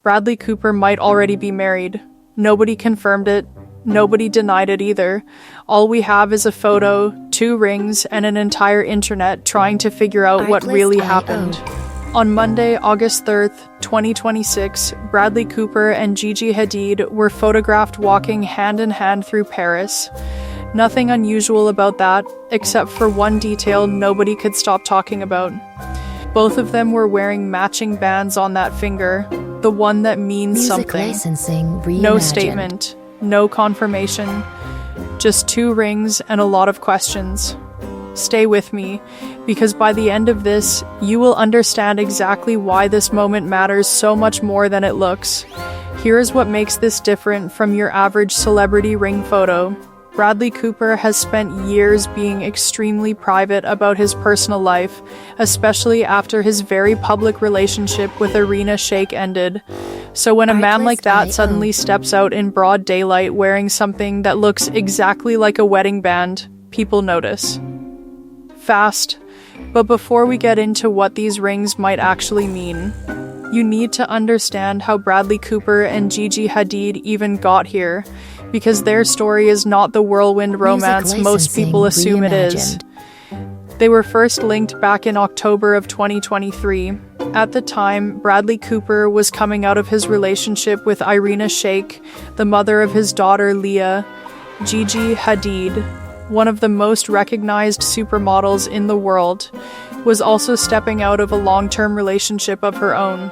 Bradley Cooper might already be married. Nobody confirmed it. Nobody denied it either. All we have is a photo, 2 rings, and an entire internet trying to figure out what really happened. On Monday, August 3rd, 2026, Bradley Cooper and Gigi Hadid were photographed walking hand in hand through Paris. Nothing unusual about that, except for one detail nobody could stop talking about. Both of them were wearing matching bands on that finger, the one that means something. Licensing reimagined. No statement, no confirmation, just 2 rings and a lot of questions. Stay with me, because by the end of this, you will understand exactly why this moment matters so much more than it looks. Here's what makes this different from your average celebrity ring photo. Bradley Cooper has spent years being extremely private about his personal life, especially after his very public relationship with Irina Shayk ended. So when a man like that suddenly steps out in broad daylight wearing something that looks exactly like a wedding band, people notice. Fast, but before we get into what these rings might actually mean, you need to understand how Bradley Cooper and Gigi Hadid even got here, because their story is not the whirlwind romance most people assume it is. They were first linked back in October of 2023. At the time, Bradley Cooper was coming out of his relationship with Irina Shayk, the mother of his daughter Leah. Gigi Hadid, one of the most recognized supermodels in the world, was also stepping out of a long-term relationship of her own.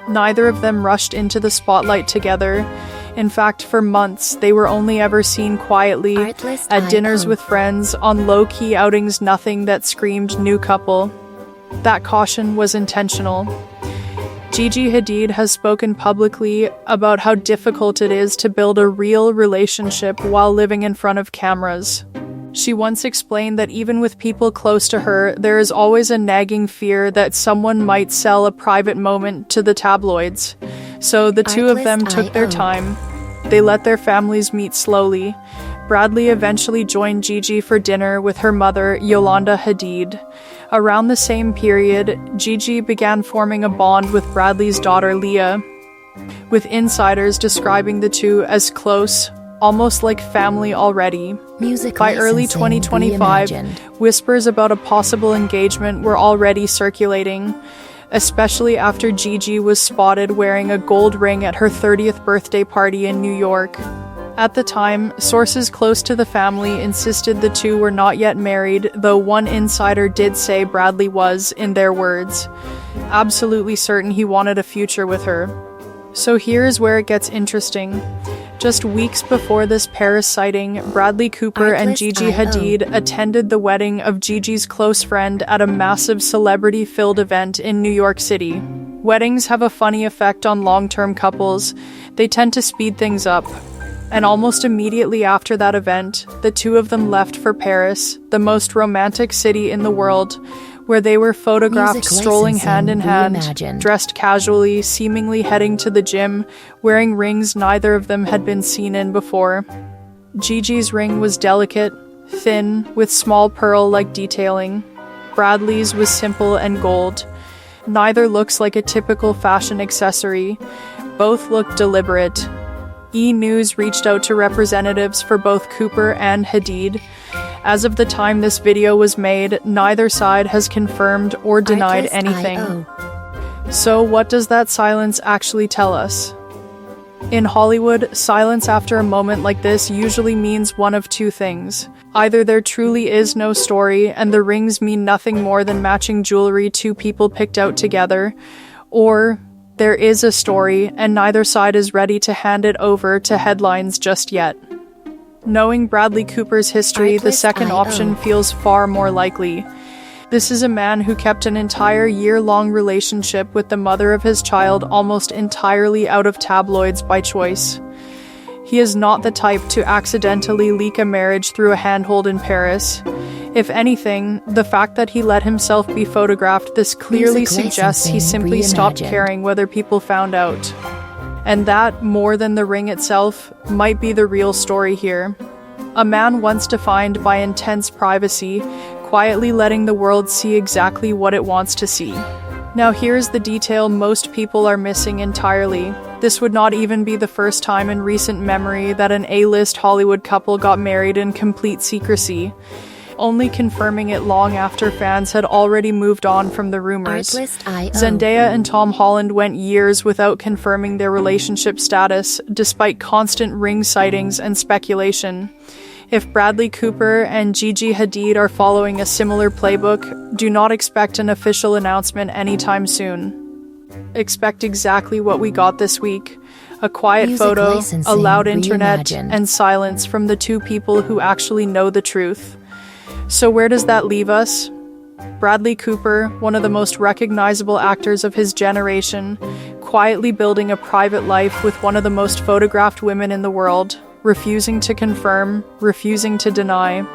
Neither of them rushed into the spotlight together. In fact, for months, they were only ever seen quietly at dinners with friends, on low-key outings, nothing that screamed new couple. That caution was intentional. Gigi Hadid has spoken publicly about how difficult it is to build a real relationship while living in front of cameras. She once explained that even with people close to her, there is always a nagging fear that someone might sell a private moment to the tabloids. So the two of them took their time. They let their families meet slowly. Bradley eventually joined Gigi for dinner with her mother, Yolanda Hadid. Around the same period, Gigi began forming a bond with Bradley's daughter Leah, with insiders describing the two as close, almost like family already. By early 2025, whispers about a possible engagement were already circulating, especially after Gigi was spotted wearing a gold ring at her 30th birthday party in New York. At the time, sources close to the family insisted the two were not yet married, though one insider did say Bradley was, in their words, absolutely certain he wanted a future with her. So here's where it gets interesting. Just weeks before this Paris sighting, Bradley Cooper and Gigi Hadid attended the wedding of Gigi's close friend at a massive celebrity-filled event in New York City. Weddings have a funny effect on long-term couples. They tend to speed things up. And almost immediately after that event, the two of them left for Paris, the most romantic city in the world, where they were photographed strolling hand in hand, dressed casually, seemingly heading to the gym, wearing rings neither of them had been seen in before. Gigi's ring was delicate, thin, with small pearl-like detailing. Bradley's was simple and gold. Neither looks like a typical fashion accessory. Both look deliberate. E! News reached out to representatives for both Cooper and Hadid. As of the time this video was made, neither side has confirmed or denied anything. So what does that silence actually tell us? In Hollywood, silence after a moment like this usually means one of 2 things. Either there truly is no story, and the rings mean nothing more than matching jewelry 2 people picked out together, or there is a story, and neither side is ready to hand it over to headlines just yet. Knowing Bradley Cooper's history, the second option feels far more likely. This is a man who kept an entire year-long relationship with the mother of his child almost entirely out of tabloids by choice. He is not the type to accidentally leak a marriage through a handhold in Paris. If anything, the fact that he let himself be photographed, this clearly suggests he simply stopped caring whether people found out. And that, more than the ring itself, might be the real story here. A man once defined by intense privacy, quietly letting the world see exactly what it wants to see. Now here's the detail most people are missing entirely. This would not even be the first time in recent memory that an A-list Hollywood couple got married in complete secrecy, only confirming it long after fans had already moved on from the rumors. Zendaya and Tom Holland went years without confirming their relationship status, despite constant ring sightings and speculation. If Bradley Cooper and Gigi Hadid are following a similar playbook, do not expect an official announcement anytime soon. Expect exactly what we got this week. A quiet photo, a loud internet, and silence from the two people who actually know the truth. So where does that leave us? Bradley Cooper, one of the most recognizable actors of his generation, quietly building a private life with one of the most photographed women in the world, refusing to confirm, refusing to deny,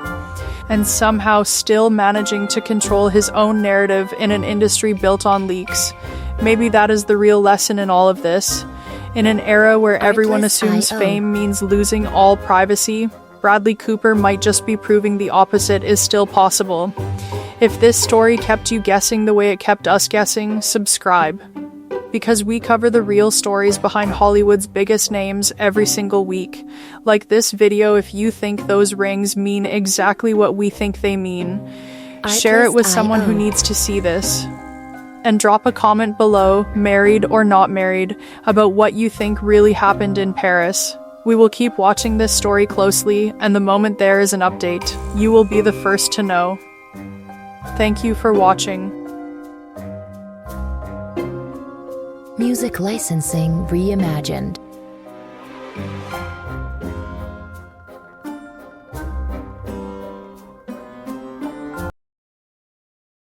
and somehow still managing to control his own narrative in an industry built on leaks. Maybe that is the real lesson in all of this. In an era where everyone assumes fame means losing all privacy, Bradley Cooper might just be proving the opposite is still possible. If this story kept you guessing the way it kept us guessing, subscribe. Because we cover the real stories behind Hollywood's biggest names every single week. Like this video if you think those rings mean exactly what we think they mean. Share it with someone who needs to see this. And drop a comment below, married or not married, about what you think really happened in Paris. We will keep watching this story closely, and the moment there is an update, you will be the first to know. Thank you for watching. Music licensing reimagined.